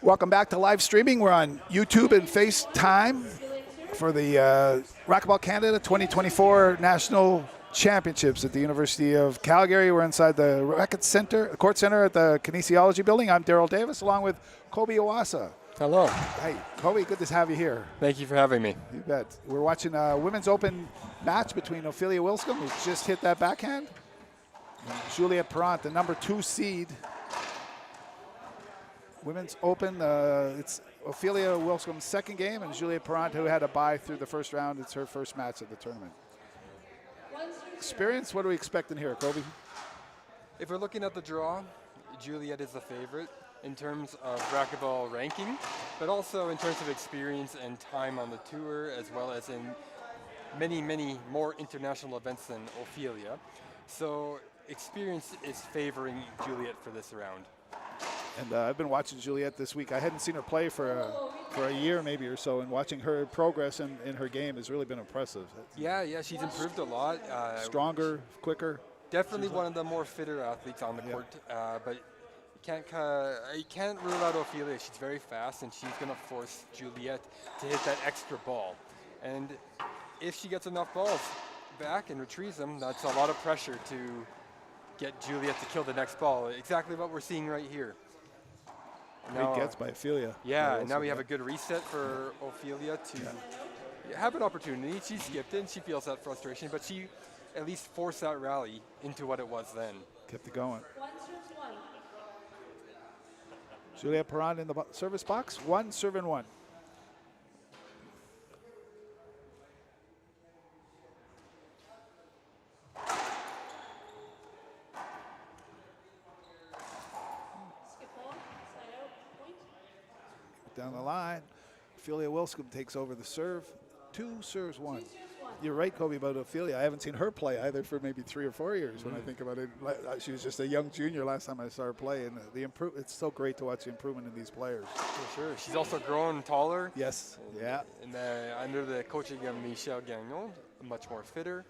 Welcome back to live streaming. We're on YouTube and FaceTime for the Racquetball Canada 2024 National Championships at the University of Calgary. We're inside the Court Center at the Kinesiology Building. I'm Daryl Davis along with Kobe Iwasa. Hello. Hey, Kobe, good to have you here. Thank you for having me. You bet. We're watching a women's open match between Ofelia Wilscam, who just hit that backhand, and Juliette Perrant, the number 2 seed. Women's open, it's Ofelia Wilscam's second game, and Juliette Perrant, who had a bye through the first round, it's her first match of the tournament. Experience, what are we expecting here, Kobe? If we're looking at the draw, Juliette is the favorite in terms of racquetball ranking, but also in terms of experience and time on the tour, as well as in many, many more international events than Ofelia. So experience is favoring Juliette for this round. And I've been watching Juliette this week. I hadn't seen her play for a year maybe or so, and watching her progress in her game has really been impressive. Yeah, she's improved a lot. Stronger, quicker. Definitely one of the more fitter athletes on the court, but you can't rule out Ofelia. She's very fast, and she's going to force Juliette to hit that extra ball. And if she gets enough balls back and retrieves them, that's a lot of pressure to get Juliette to kill the next ball. Exactly what we're seeing right here. Great gets by Ofelia. Yeah, and now we have a good reset for Ofelia to have an opportunity. She skipped it, and she feels that frustration, but she at least forced that rally into what it was then. Kept it going. Juliette Perrant in the service box. 1 serve and 1. Down the line, Ofelia Wilscam takes over the serve. 2 serves 1. You're right, Kobe, about Ofelia. I haven't seen her play either for maybe 3 or 4 years. When I think about it, she was just a young junior last time I saw her play, and it's so great to watch the improvement in these players. For sure, she's also grown taller. Yes, And under the coaching of Michel Gagnon, much more fitter,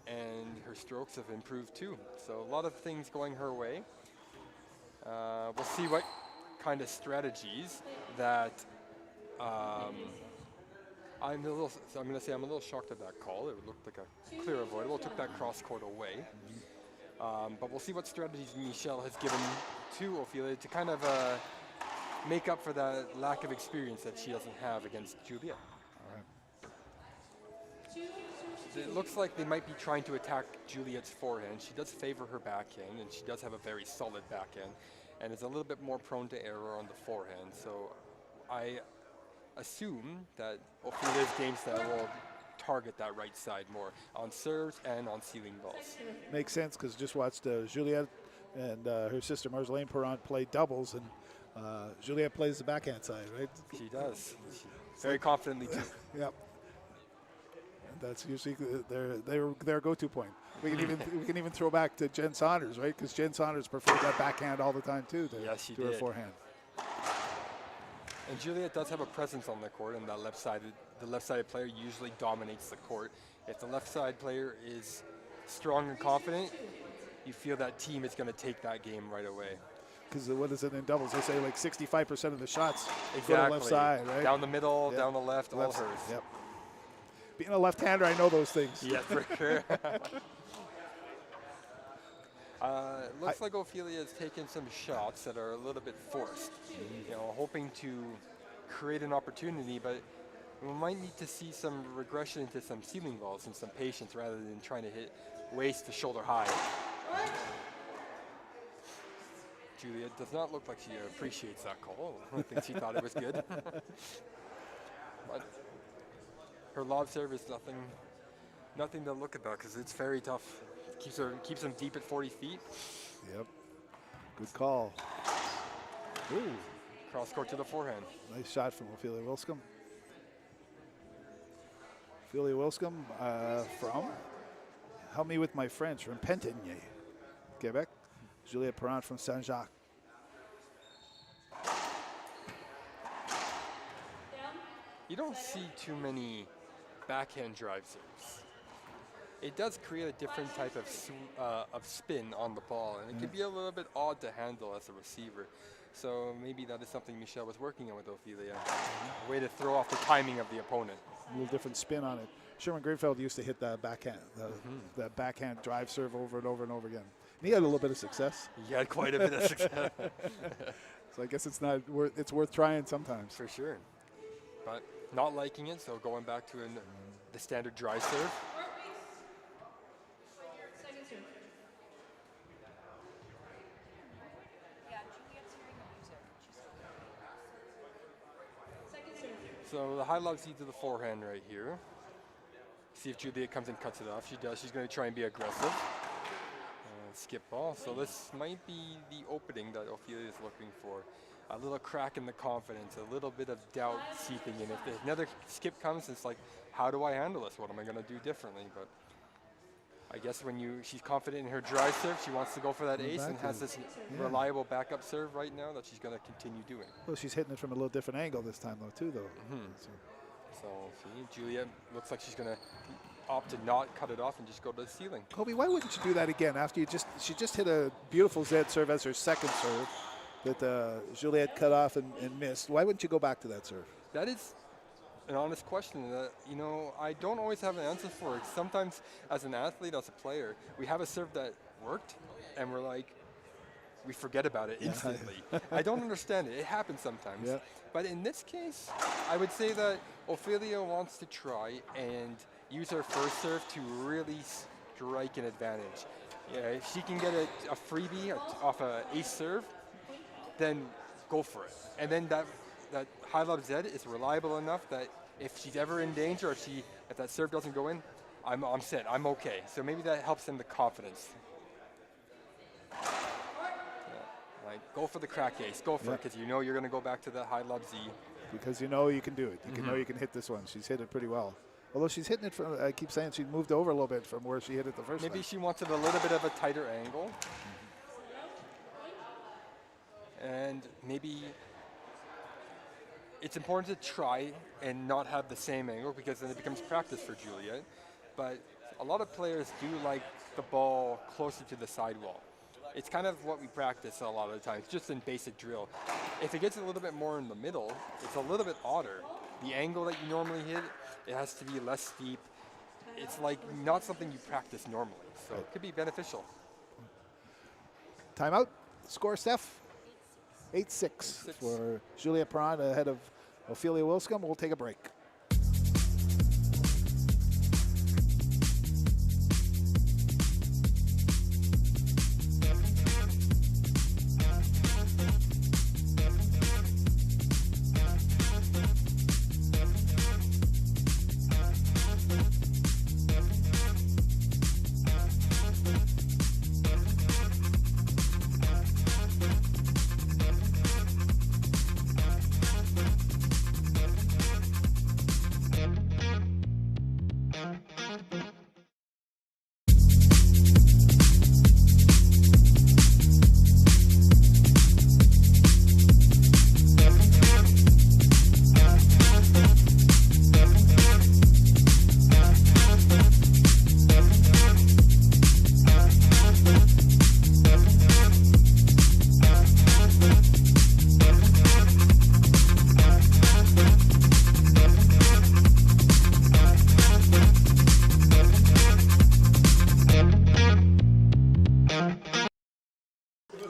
and her strokes have improved too. So a lot of things going her way. We'll see what kind of strategies that. I'm going to say I'm a little shocked at that call. It looked like a clear avoidable. Took that cross court away. But we'll see what strategies Michel has given to Ofelia to kind of make up for that lack of experience that she doesn't have against Juliette. All right. It looks like they might be trying to attack Juliette's forehand. She does favor her backhand, and she does have a very solid backhand, and is a little bit more prone to error on the forehand. So I assume that Ophelia's game style will target that right side more on serves and on ceiling balls. Makes sense, because just watched Juliette and her sister Marjolaine Perrant play doubles, and Juliette plays the backhand side, right? She does. Very confidently too. Yep. And that's usually their go-to point. We can even throw back to Jen Saunders, right? Because Jen Saunders preferred that backhand all the time too to her forehand. And Juliette does have a presence on the court, and the left-sided player usually dominates the court. If the left-side player is strong and confident, you feel that team is going to take that game right away. Because what is it in doubles? They say like 65% of the shots exactly. go to left side, right? Down the middle, down the left, all hers. Yep. Being a left-hander, I know those things. Yeah, for sure. Looks like Ofelia has taken some shots that are a little bit forced, hoping to create an opportunity, but we might need to see some regression into some ceiling balls and some patience rather than trying to hit waist to shoulder high. Juliette does not look like she appreciates that call. I think she thought it was good. But her lob serve is nothing to look about, because it's very tough. Keeps them deep at 40 feet. Yep. Good call. Ooh. Cross court to the forehand. Nice shot from Ofelia Wilscam. Ofelia Wilscam from, help me with my French, from Pentigny, Quebec. Juliette Perrant from Saint-Jacques. You don't see too many backhand drive serves. It does create a different type of spin on the ball, and it can be a little bit odd to handle as a receiver. So maybe that is something Michel was working on with Ofelia. A way to throw off the timing of the opponent. A little different spin on it. Sherman Greenfeld used to hit that backhand, that backhand drive serve over and over and over again. And he had a little bit of success. He had quite a bit of success. So I guess it's not worth. It's worth trying sometimes. For sure. But not liking it, so going back to the standard dry serve. So the high lob Z to the forehand right here. See if Juliette comes and cuts it off. She does. She's going to try and be aggressive. Skip ball. So this might be the opening that Ofelia is looking for. A little crack in the confidence, a little bit of doubt seeping in. If another skip comes, it's like, how do I handle this? What am I going to do differently? But I guess when she's confident in her dry serve, she wants to go for that ace and has this reliable backup serve right now that she's going to continue doing. Well, she's hitting it from a little different angle this time, though, too, though. So see, Juliette looks like she's going to opt to not cut it off and just go to the ceiling. Kobe, why wouldn't you do that again after she just hit a beautiful Z serve as her second serve that Juliette cut off and missed? Why wouldn't you go back to that serve? That is an honest question that, I don't always have an answer for it. Sometimes as an athlete, as a player, we have a serve that worked and we're like, we forget about it instantly. I don't understand it. It happens sometimes. Yeah. But in this case, I would say that Ofelia wants to try and use her first serve to really strike an advantage. Yeah, if she can get a freebie off an ace serve, then go for it. And then that high lob Z is reliable enough that if she's ever in danger, or if that serve doesn't go in, I'm set. I'm okay. So maybe that helps them the confidence. Like go for the crack ace. Go for it because you know you're going to go back to the high lob Z. Because you know you can do it. You know you can hit this one. She's hit it pretty well. Although she's hitting it from, I keep saying she moved over a little bit from where she hit it the first time. Maybe she wanted a little bit of a tighter angle. And maybe it's important to try and not have the same angle because then it becomes practice for Juliette. But a lot of players do like the ball closer to the sidewall. It's kind of what we practice a lot of the times, just in basic drill. If it gets a little bit more in the middle, it's a little bit odder. The angle that you normally hit, it has to be less steep. It's like not something you practice normally, so it could be beneficial. Timeout. Score, Steph? 8-6 for Juliette Perron ahead of Ofelia Wilscam. We'll take a break.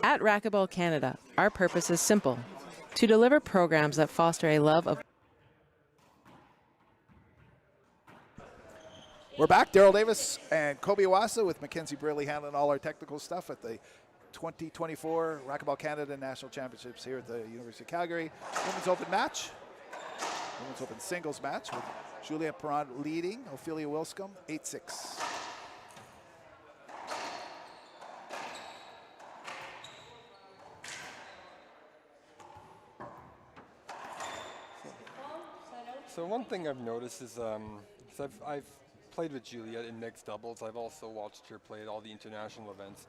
At Racquetball Canada, our purpose is simple: to deliver programs that foster a love of. We're back. Daryl Davis and Kobe Iwasa with Mackenzie Briley handling all our technical stuff at the 2024 Racquetball Canada National Championships here at the University of Calgary. Women's Open match. Women's Open singles match with Juliette Perron leading Ofelia Wilscam 8-6. So one thing I've noticed is, I've played with Juliette in mixed doubles. I've also watched her play at all the international events.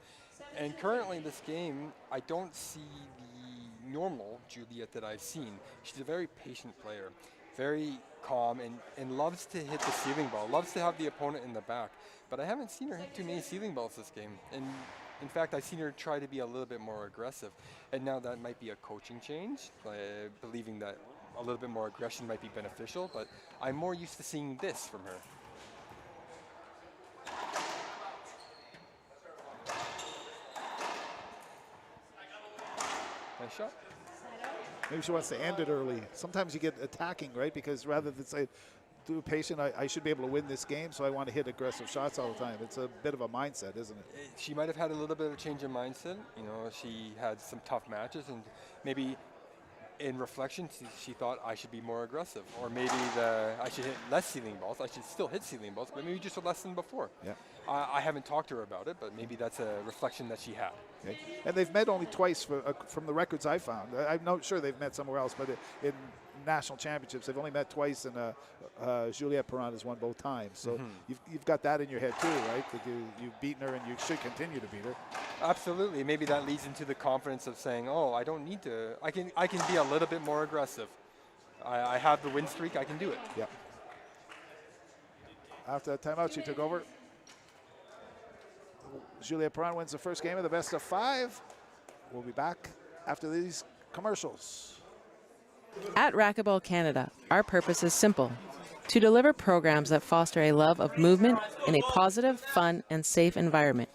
And currently in this game, I don't see the normal Juliette that I've seen. She's a very patient player, very calm, and loves to hit the ceiling ball, loves to have the opponent in the back. But I haven't seen her hit too many ceiling balls this game. And in fact, I've seen her try to be a little bit more aggressive. And now that might be a coaching change, believing that a little bit more aggression might be beneficial, but I'm more used to seeing this from her. Nice shot. Maybe she wants to end it early. Sometimes you get attacking, right? Because rather than say, do patient, I should be able to win this game, so I want to hit aggressive shots all the time. It's a bit of a mindset, isn't it? She might have had a little bit of a change in mindset. You know, she had some tough matches, and maybe in reflection, she thought I should be more aggressive, or maybe I should hit less ceiling balls. I should still hit ceiling balls, but maybe just less than before. Yeah. I haven't talked to her about it, but maybe that's a reflection that she had. Okay. And they've met only twice from the records I found. I'm not sure they've met somewhere else, but in national championships, they've only met twice, and Juliette Perrin has won both times. So you've got that in your head too, right? That you've beaten her, and you should continue to beat her. Absolutely. Maybe that leads into the confidence of saying, "Oh, I don't need to. I can be a little bit more aggressive. I have the win streak. I can do it." Yeah. After that timeout, she took over. Juliette Perrin wins the first game of the best of 5. We'll be back after these commercials. At Racquetball Canada, our purpose is simple: to deliver programs that foster a love of movement in a positive, fun, and safe environment.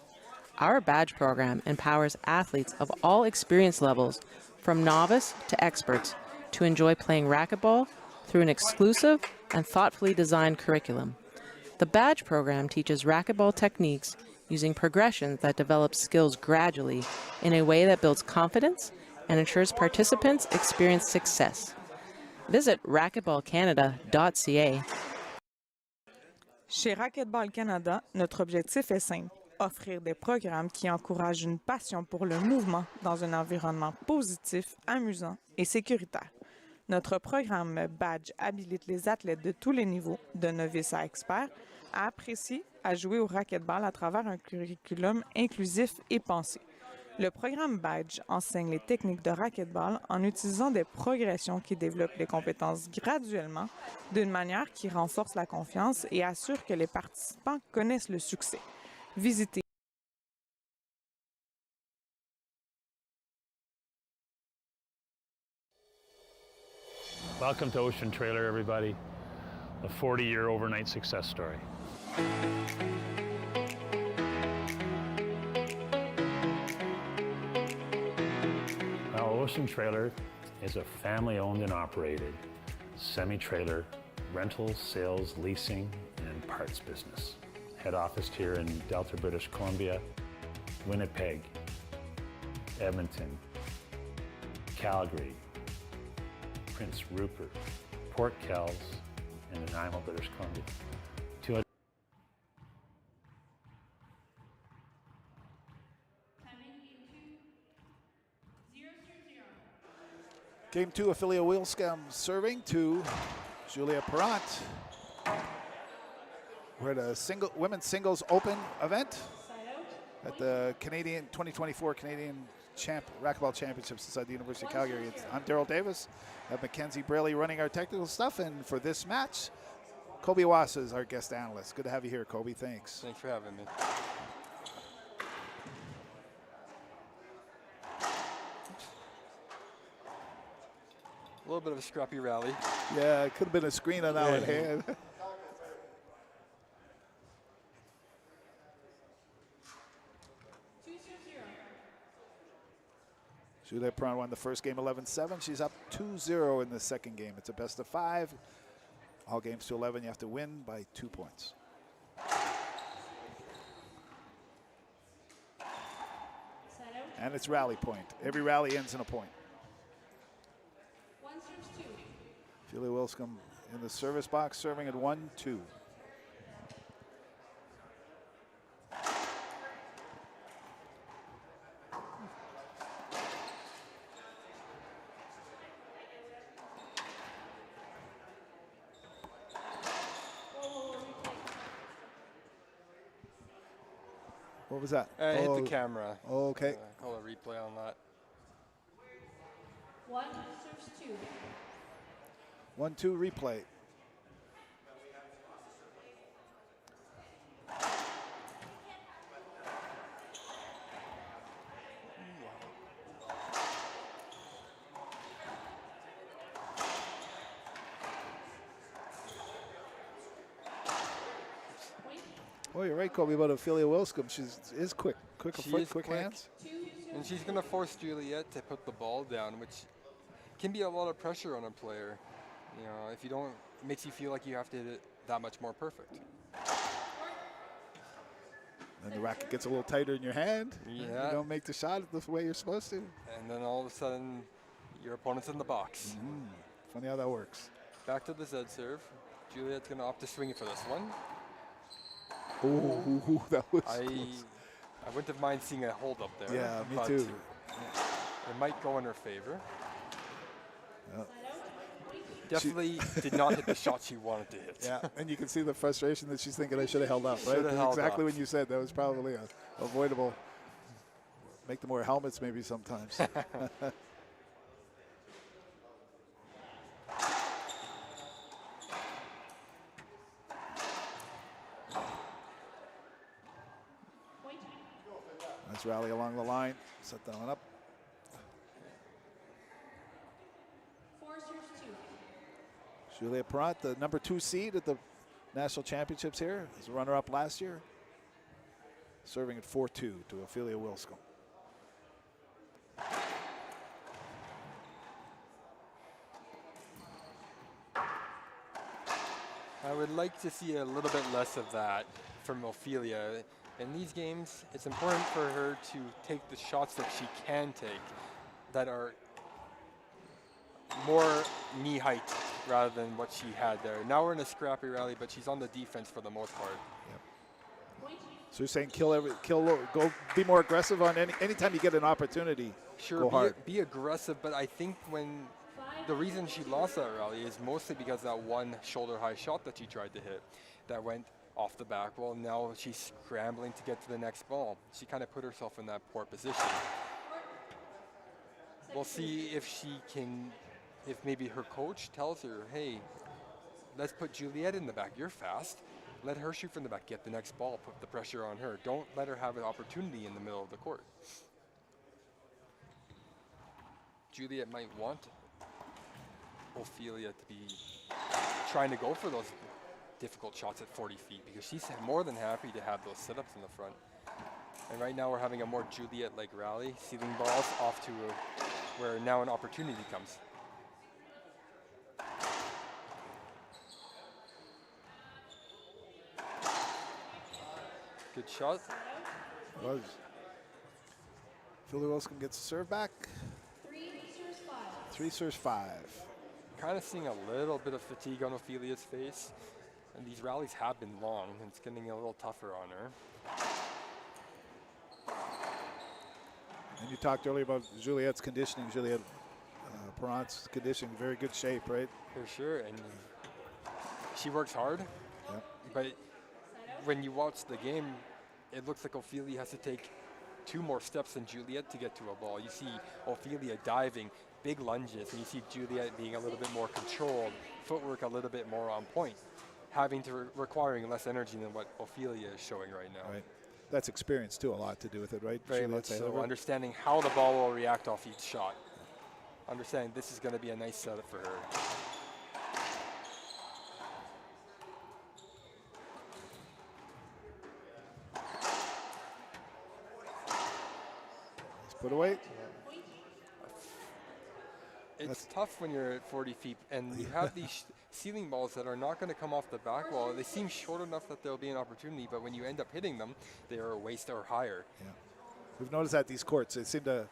Our badge program empowers athletes of all experience levels, from novice to experts, to enjoy playing racquetball through an exclusive and thoughtfully designed curriculum. The badge program teaches racquetball techniques using progressions that develop skills gradually in a way that builds confidence and ensures participants experience success. Visit racquetballcanada.ca. Chez Racquetball Canada, notre objectif est simple: offrir des programmes qui encouragent une passion pour le mouvement dans un environnement positif, amusant et sécuritaire. Notre programme Badge habilite les athlètes de tous les niveaux, de novices à experts, à apprécier à jouer au racquetball à travers un curriculum inclusif et pensé. Le programme Badge enseigne les techniques de racquetball en utilisant des progressions qui développent les compétences graduellement, d'une manière qui renforce la confiance et assure que les participants connaissent le succès. Visitez Welcome to Ocean Trailer, everybody. A 40-year overnight success story. Now, Ocean Trailer is a family-owned and operated semi-trailer rental, sales, leasing, and parts business. Head office here in Delta, British Columbia, Winnipeg, Edmonton, Calgary, Prince Rupert, Port Kells, and Nanaimo, British Columbia. Game 2, Ofelia Wilscam serving to Juliette Perrin. We're at a women's singles open event at the 2024 Canadian Racquetball Championships inside the University of Calgary. I'm Daryl Davis. I have Mackenzie Braley running our technical stuff, and for this match, Kobe Wassa is our guest analyst. Good to have you here, Kobe. Thanks. Thanks for having me. A little bit of a scrappy rally. Yeah, it could have been a screen on our hand. Juliette Perrin won the first game 11-7. She's up 2-0 in the second game. It's a best of 5. All games to 11, you have to win by 2 points. And it's rally point. Every rally ends in a point. Ofelia Wilscam in the service box, serving at 1-2. What was that? Hit the camera. Okay. Call a replay on that. 1-2 replay. Oh, you're right, Kobe, about Ofelia Wilscam. She is quick of foot, quick hands. And she's going to force Juliette to put the ball down, which can be a lot of pressure on a player. You know, if you don't, it makes you feel like you have to hit it that much more perfect. Then the racket gets a little tighter in your hand. Yeah. You don't make the shot the way you're supposed to. And then all of a sudden, your opponent's in the box. Funny how that works. Back to the Z serve. Juliette's going to opt to swing it for this one. Ooh, that was I close. wouldn't have mind seeing a hold up there. Yeah, me but too. It might go in her favor. Yeah. Definitely did not hit the shot she wanted to hit. Yeah, and you can see the frustration that she's thinking I should have held up, right? Shoulda held Exactly up. when you said that was probably avoidable. Make them wear helmets maybe sometimes. Nice rally along the line. Set that one up. Juliette Perrant, the number 2 seed at the national championships here, as a runner-up last year, serving at 4-2 to Ofelia Wilscam. I would like to see a little bit less of that from Ofelia. In these games, it's important for her to take the shots that she can take that are more knee height rather than what she had there. Now we're in a scrappy rally, but she's on the defense for the most part. So you're saying go be more aggressive on anytime you get an opportunity. Sure, go hard. be aggressive, but I think when the reason she lost that rally is mostly because that one shoulder high shot that she tried to hit that went off the back wall. Now she's scrambling to get to the next ball. She kind of put herself in that poor position. We'll see if she can, if maybe her coach tells her, hey, let's put Juliette in the back. You're fast. Let her shoot from the back. Get the next ball. Put the pressure on her. Don't let her have an opportunity in the middle of the court. Juliette might want Ofelia to be trying to go for those difficult shots at 40 feet because she's more than happy to have those sit-ups in the front. And right now we're having a more Juliette-like rally, sealing balls off to where now an opportunity comes. Good shot. Was. Ofelia Wilscam gets the serve back. 3 serves 5. Kind of seeing a little bit of fatigue on Ophelia's face. And these rallies have been long, and it's getting a little tougher on her. And you talked earlier about Juliette's conditioning. Juliette Perrant's conditioning, very good shape, right? For sure, and she works hard. Yep. But when you watch the game, it looks like Ofelia has to take 2 more steps than Juliette to get to a ball. You see Ofelia diving, big lunges, and you see Juliette being a little bit more controlled, footwork a little bit more on point, requiring less energy than what Ofelia is showing right now. Right. That's experience too, a lot to do with it, right? Very much so. Understanding how the ball will react off each shot. Understanding this is going to be a nice setup for her. Put away. It's tough when you're at 40 feet and you have these ceiling balls that are not going to come off the back wall. They seem short enough that there'll be an opportunity, but when you end up hitting them, they are a waist or higher. Yeah. We've noticed that these courts, it seemed a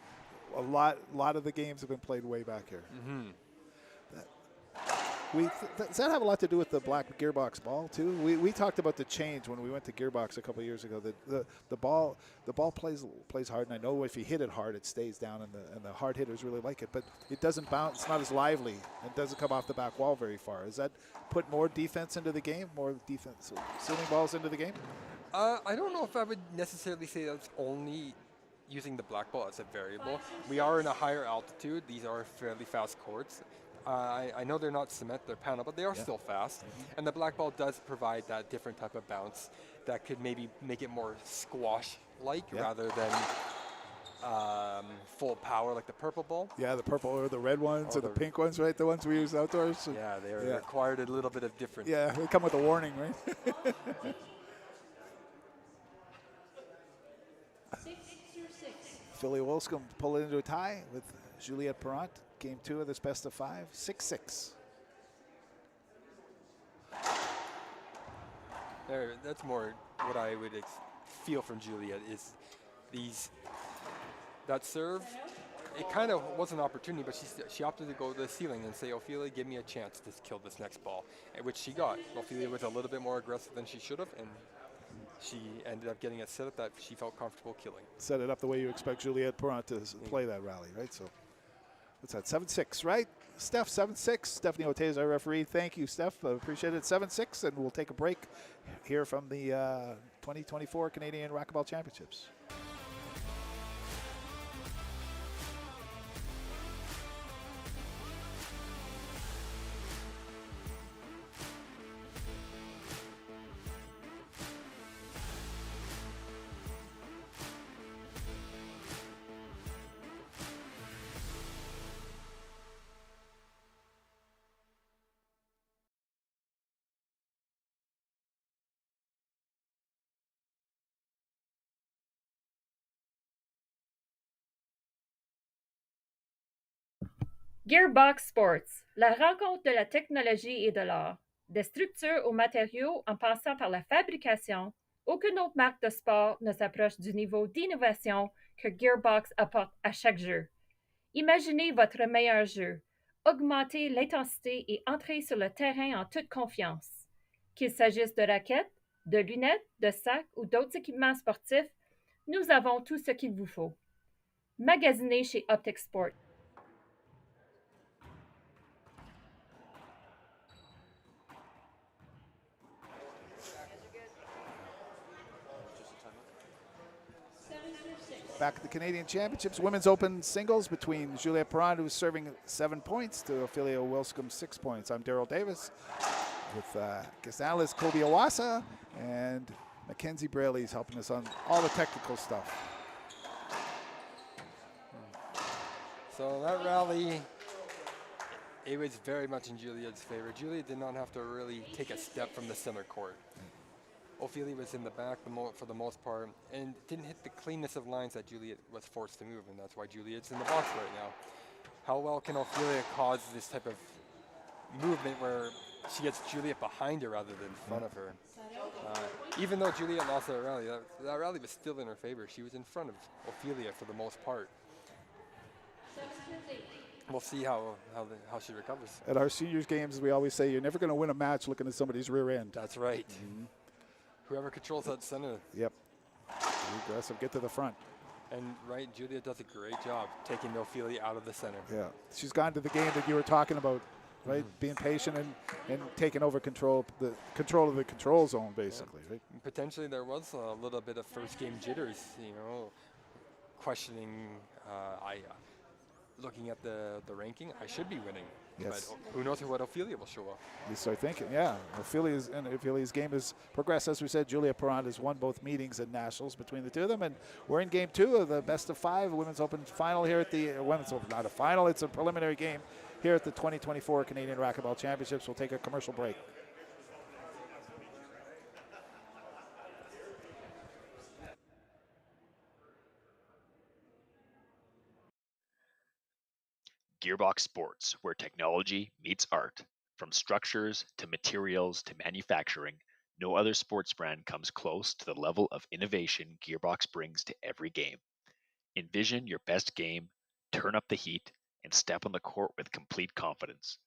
lot of the games have been played way back here. Mm-hmm. Does that have a lot to do with the black gearbox ball too? We talked about the change when we went to gearbox a couple of years ago. That the ball plays hard, and I know if you hit it hard, it stays down, and the hard hitters really like it. But it doesn't bounce; it's not as lively, and doesn't come off the back wall very far. Does that put more defense into the game, more defense ceiling balls into the game? I don't know if I would necessarily say that's only using the black ball as a variable. We are in a higher altitude. These are fairly fast courts. I know they're not cement, they're panel, but they are still fast. And the black ball does provide that different type of bounce that could maybe make it more squash-like rather than full power like the purple ball. Yeah, the purple or the red ones or the pink ones, right? The ones we use outdoors. Yeah, they required a little bit of different. Yeah, they come with a warning, right? 6-6. Ofelia Wilscam pull it into a tie with Juliette Perrant. Game 2 of this best of 5, 6-6. That's more what I would feel from Juliette is that serve. It kind of was an opportunity, but she opted to go to the ceiling and say, Ofelia, give me a chance to kill this next ball, which she got. Ofelia was a little bit more aggressive than she should have, and she ended up getting a setup that she felt comfortable killing. Set it up the way you expect Juliette Perrant to play that rally, right? So what's that, 7-6, right? Steph, 7-6. Stephanie Ote is our referee. Thank you, Steph. I appreciate it. 7-6, and we'll take a break here from the 2024 Canadian Racquetball Championships. Gearbox Sports, la rencontre de la technologie et de l'art. Des structures aux matériaux en passant par la fabrication, aucune autre marque de sport ne s'approche du niveau d'innovation que Gearbox apporte à chaque jeu. Imaginez votre meilleur jeu, augmentez l'intensité et entrez sur le terrain en toute confiance. Qu'il s'agisse de raquettes, de lunettes, de sacs ou d'autres équipements sportifs, nous avons tout ce qu'il vous faut. Magasinez chez Optic Sport. Back at the Canadian Championships, Women's Open singles between Juliette Perrant, who's serving 7 points, to Ofelia Wilscam 6 points. I'm Daryl Davis with guest analyst Kobe Owasa, and Mackenzie Braley's helping us on all the technical stuff. So that rally, it was very much in Juliette's favor. Juliette did not have to really take a step from the center court. Ofelia was in the back for the most part and didn't hit the cleanness of lines that Juliette was forced to move, and that's why Juliette's in the box right now. How well can Ofelia cause this type of movement where she gets Juliette behind her rather than in front of her? Even though Juliette lost that rally, that rally was still in her favor. She was in front of Ofelia for the most part. We'll see how she recovers. At our seniors games, we always say you're never going to win a match looking at somebody's rear end. That's right. Whoever controls that center. Yep. Be aggressive, get to the front. And right, Juliette does a great job taking Ofelia out of the center. Yeah, she's gone to the game that you were talking about, right? Being patient and taking over control of the control zone, basically, right? And potentially there was a little bit of first game jitters, you know, questioning, looking at the ranking, I should be winning. Yes. But who knows what Ofelia will show up. You start thinking, yeah. Ophelia's game has progressed. As we said, Juliette Perrant has won both meetings at Nationals between the two of them. And we're in game 2 of the best of 5 Women's Open final here at the Women's Open. Not a final, it's a preliminary game here at the 2024 Canadian Racquetball Championships. We'll take a commercial break. Gearbox Sports, where technology meets art. From structures to materials to manufacturing, no other sports brand comes close to the level of innovation Gearbox brings to every game. Envision your best game, turn up the heat, and step on the court with complete confidence.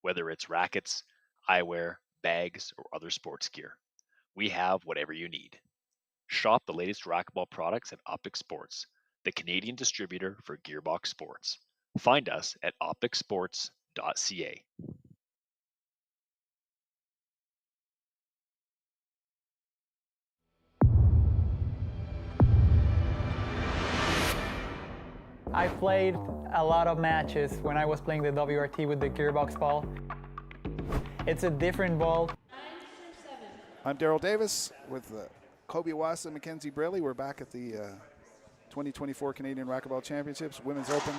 Whether it's rackets, eyewear, bags, or other sports gear, we have whatever you need. Shop the latest racquetball products at Optic Sports, the Canadian distributor for Gearbox Sports. Find us at opticsports.ca. I played a lot of matches when I was playing the WRT with the Gearbox ball. It's a different ball. I'm Daryl Davis with Kobe Owasa and Mackenzie Braley. We're back at the 2024 Canadian Racquetball Championships Women's Open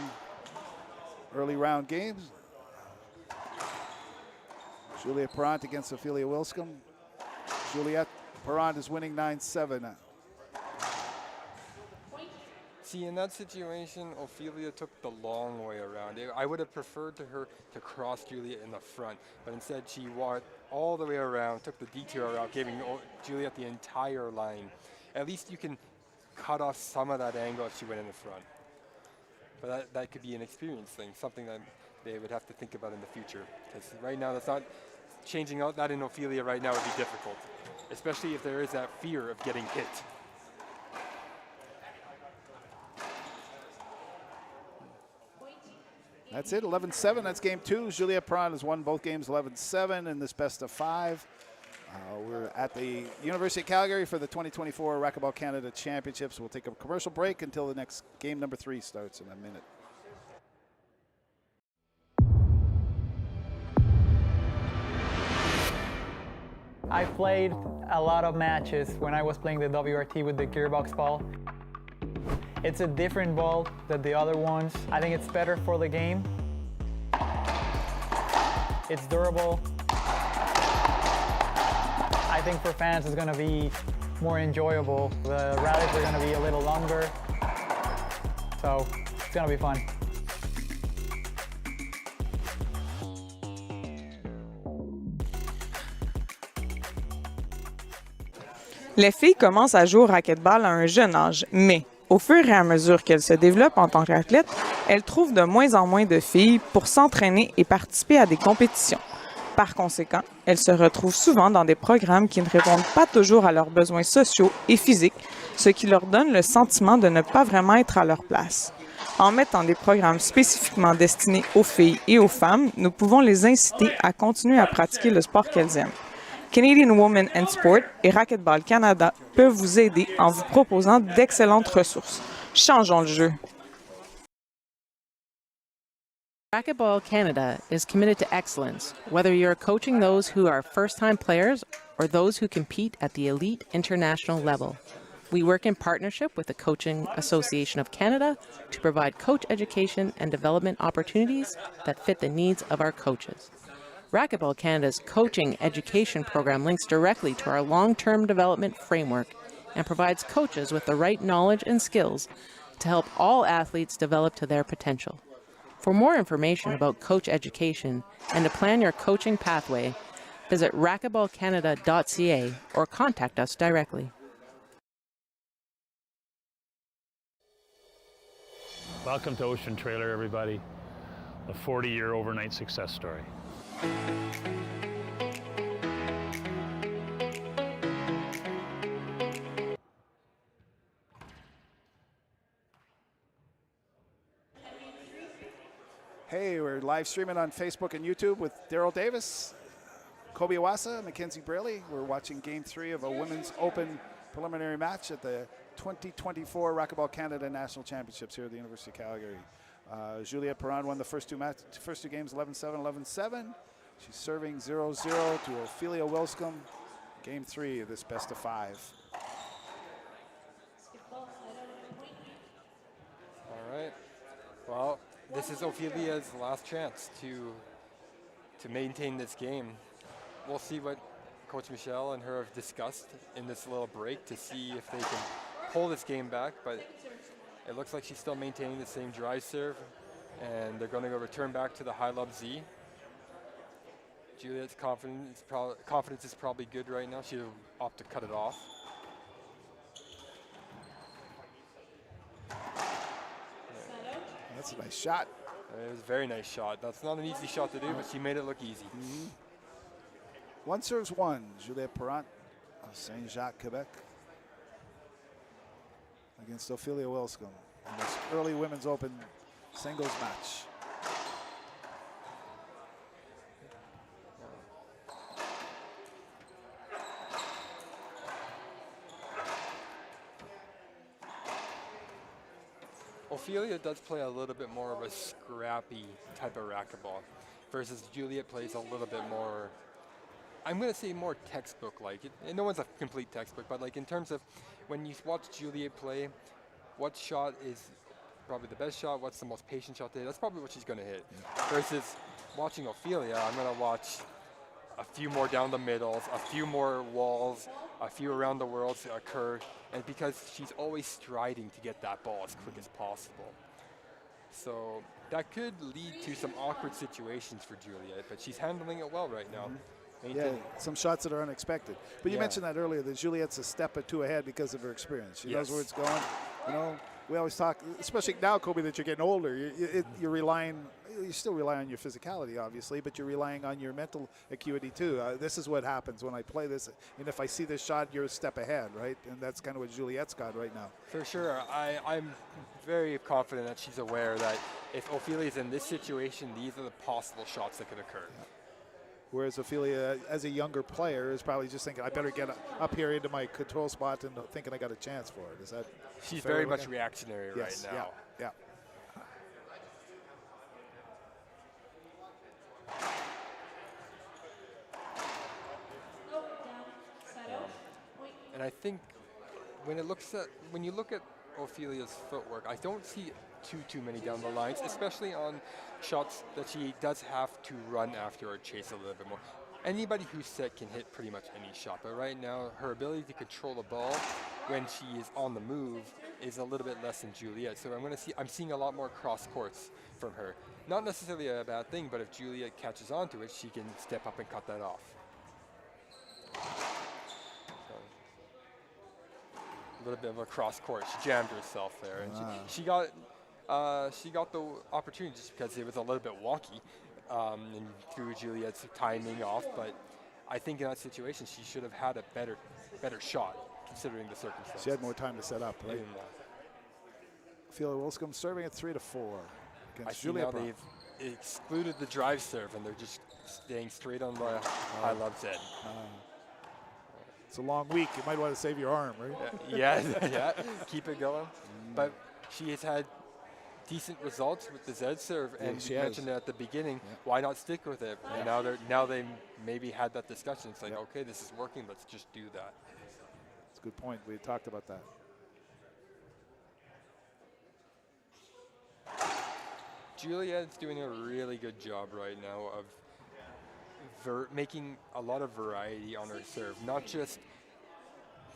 early round games. Juliette Perrant against Ofelia Wilscam. Juliette Perrant is winning 9-7. See, in that situation, Ofelia took the long way around. I would have preferred her to cross Juliette in the front, but instead she walked all the way around, took the detour route, giving Juliette the entire line. At least you can cut off some of that angle if she went in the front. But that could be an experience thing, something that they would have to think about in the future. Because right now, that's not changing out that in Ofelia right now would be difficult, especially if there is that fear of getting hit. That's it, 11-7. That's game two. Juliette Perron has won both games 11-7 in this best of five. We're at the University of Calgary for the 2024 Racquetball Canada Championships. We'll take a commercial break until the next game number 3 starts in a minute. I played a lot of matches when I was playing the WRT with the gearbox ball. It's a different ball than the other ones. I think it's better for the game. It's durable. I think for fans it's going to be more enjoyable. The rallies are going to be a little longer, so it's going to be fun. Les filles commencent à jouer au racquetball à un jeune âge, mais au fur et à mesure qu'elles se développent en tant qu'athlètes, elles trouvent de moins en moins de filles pour s'entraîner et participer à des compétitions. Par conséquent, elles se retrouvent souvent dans des programmes qui ne répondent pas toujours à leurs besoins sociaux et physiques, ce qui leur donne le sentiment de ne pas vraiment être à leur place. En mettant des programmes spécifiquement destinés aux filles et aux femmes, nous pouvons les inciter à continuer à pratiquer le sport qu'elles aiment. Canadian Women in Sport et Racquetball Canada peuvent vous aider en vous proposant d'excellentes ressources. Changeons le jeu. Racquetball Canada is committed to excellence, whether you're coaching those who are first-time players or those who compete at the elite international level. We work in partnership with the Coaching Association of Canada to provide coach education and development opportunities that fit the needs of our coaches. Racquetball Canada's coaching education program links directly to our long-term development framework and provides coaches with the right knowledge and skills to help all athletes develop to their potential. For more information about coach education and to plan your coaching pathway, visit racquetballcanada.ca or contact us directly. Welcome to Ocean Trailer, everybody. A 40-year overnight success story. Hey, we're live streaming on Facebook and YouTube with Daryl Davis, Kobe Iwasa, Mackenzie Braley. We're watching Game 3 of a Women's Open preliminary match at the 2024 Racquetball Canada National Championships here at the University of Calgary. Juliette Perron won the first two games 11-7, 11-7. She's serving 0-0 to Ofelia Wilscam. Game 3 of this best of 5. All right. Well, this is Ophelia's last chance to maintain this game. We'll see what Coach Michel and her have discussed in this little break to see if they can pull this game back, but it looks like she's still maintaining the same drive serve, and they're going to go return back to the high lob Z. Juliette's confidence is probably good right now. She'll opt to cut it off. That's a nice shot. It was a very nice shot. That's not an easy shot to do, but she made it look easy. Mm-hmm. One serves one. Juliette Perron of Saint-Jacques, Quebec, against Ofelia Wilscam in this early Women's Open singles match. Ofelia does play a little bit more of a scrappy type of racquetball, versus Juliette plays a little bit more, I'm going to say more textbook-like. No one's a complete textbook, but like in terms of when you watch Juliette play, what shot is probably the best shot, what's the most patient shot to hit, that's probably what she's going to hit. Yeah. Versus watching Ofelia, I'm going to watch a few more down the middles, a few more walls, a few around the world to occur, and because she's always striding to get that ball as quick as possible. So that could lead to some awkward situations for Juliette, but she's handling it well right now. Yeah, some shots that are unexpected. But you mentioned that earlier, that Juliette's a step or two ahead because of her experience. She knows where it's going. You know, we always talk, especially now, Kobe, that you're getting older, you're relying, you still rely on your physicality, obviously, but you're relying on your mental acuity too. This is what happens when I play this. And if I see this shot, you're a step ahead, right? And that's kind of what Juliette's got right now. For sure. I'm very confident that she's aware that if Ophelia's in this situation, these are the possible shots that could occur. Yeah. Whereas Ofelia, as a younger player, is probably just thinking, I better get up here into my control spot and thinking I got a chance for it. Is that She's very much reactionary right now. Yeah. And I think when you look at Ophelia's footwork, I don't see too many down the lines, especially on shots that she does have to run after or chase a little bit more. Anybody who's set can hit pretty much any shot, but right now her ability to control the ball when she is on the move is a little bit less than Juliette. So I'm seeing a lot more cross courts from her. Not necessarily a bad thing, but if Juliette catches onto it, she can step up and cut that off. A little bit of a cross court. She jammed herself there, and she got the opportunity just because it was a little bit wonky, and threw Juliette's timing off. But I think in that situation, she should have had a better shot considering the circumstances. She had more time to set up, right? Ofelia Wilscam serving at 3-4 against Juliette. Now they've excluded the drive serve, and they're just staying straight on the high love set. It's a long week. You might want to save your arm, right? Yeah, keep it going. But she has had decent results with the Z serve, and you mentioned it at the beginning. Why not stick with it? And now they maybe had that discussion. It's like, okay, this is working. Let's just do that. That's a good point. We talked about that. Juliette's doing a really good job right now of making a lot of variety on her serve, not just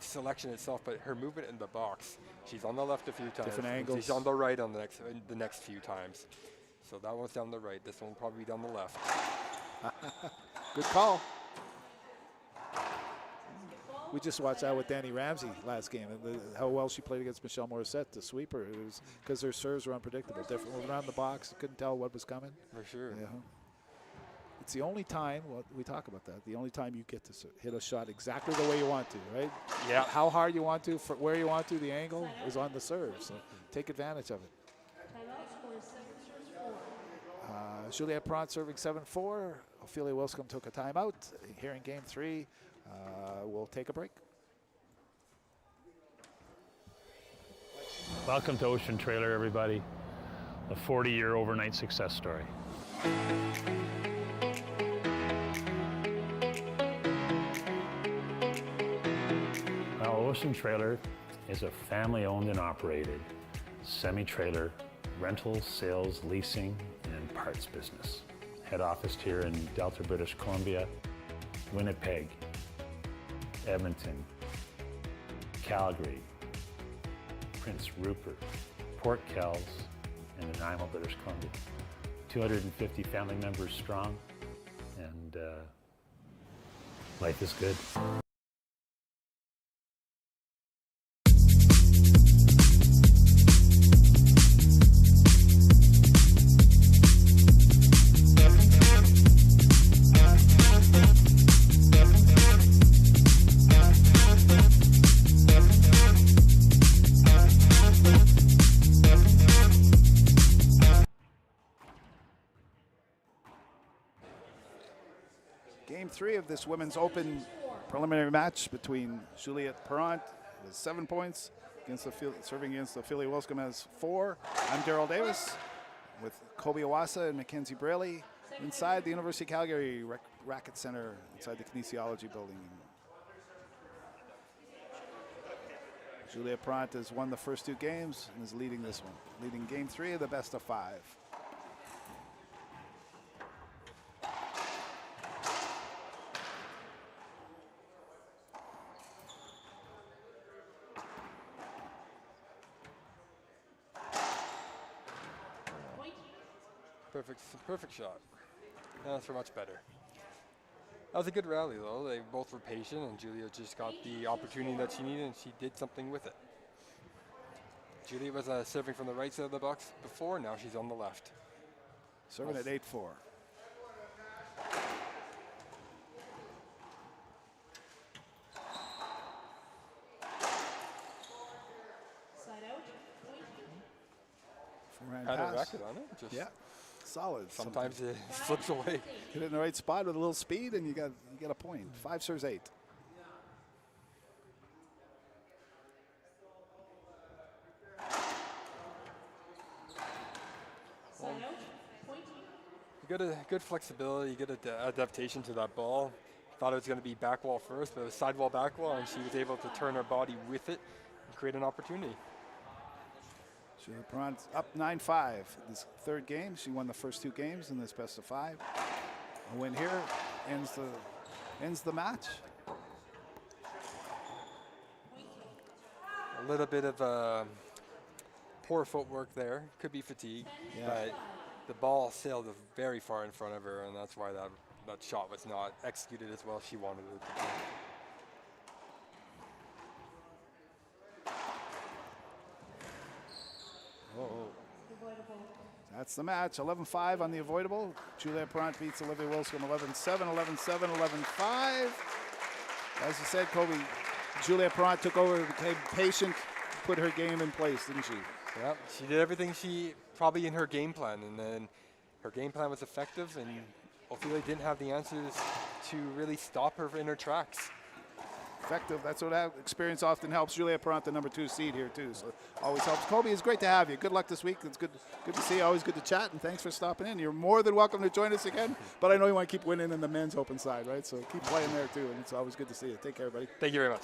selection itself, but her movement in the box. She's on the left a few times. Different angles. She's on the right on the next few times. So that one's down the right. This one will probably be down the left. Good call. We just watched that with Danny Ramsey last game, and how well she played against Michelle Morissette, the sweeper. It was because her serves were unpredictable. Different around the box, couldn't tell what was coming. For sure. Yeah. It's the only time, we talk about that, the only time you get to hit a shot exactly the way you want to, right? Yeah. How hard you want to, where you want to, the angle is on the serve, so take advantage of it. Juliette Perrant serving 7-4. Ofelia Wilscam took a timeout. Here in game 3, we'll take a break. Welcome to Ocean Trailer, everybody. A 40-year overnight success story. Now, Ocean Trailer is a family-owned and operated semi-trailer rental, sales, leasing, and parts business. Head office here in Delta, British Columbia, Winnipeg, Edmonton, Calgary, Prince Rupert, Port Kells, and Nanaimo, British Columbia. 250 family members strong, and life is good. Game 3 of this Women's Open preliminary match between Juliette Perrant with 7 points, serving against Ofelia Wilscam has 4. I'm Daryl Davis with Kobe Iwasa and Mackenzie Braley inside the University of Calgary Racket Center inside the Kinesiology building. Juliette Perrant has won the first 2 games and is leading this one, leading game 3 of the best of 5. perfect shot. That's for much better. That was a good rally, though. They both were patient, and Juliette just got the opportunity that she needed, and she did something with it. Juliette was serving from the right side of the box before. Now she's on the left. Serving at 8-4. Forehand Had a pass. racket on it. Just Yeah, solid. Sometimes it slips away. Hit it in the right spot with a little speed, and you get a point. 5 serves 8. You got a good flexibility, you get adaptation to that ball. Thought it was going to be back wall first, but it was sidewall back wall, and she was able to turn her body with it and create an opportunity. Juliette Perron's up 9-5 this third game. She won the first 2 games in this best of 5. A win here ends the match. A little bit of poor footwork there. Could be fatigue, but the ball sailed very far in front of her, and that's why that shot was not executed as well as she wanted it to be. That's the match. 11-5 on the avoidable. Juliette Perron beats Ofelia Wilscam 11-7, 11-7, 11-5. As you said, Kobe, Juliette Perron took over, became patient, put her game in place, didn't she? Yeah, she did everything she probably in her game plan, and then her game plan was effective, and Ofelia didn't have the answers to really stop her in her tracks. Effective. That's what experience often helps. Juliette Perron, the number 2 seed here too, so always helps. Kobe, it's great to have you. Good luck this week. It's good to see you. Always good to chat, and thanks for stopping in. You're more than welcome to join us again, but I know you want to keep winning in the men's open side, right? So keep playing there too, and it's always good to see you. Take care, everybody. Thank you very much.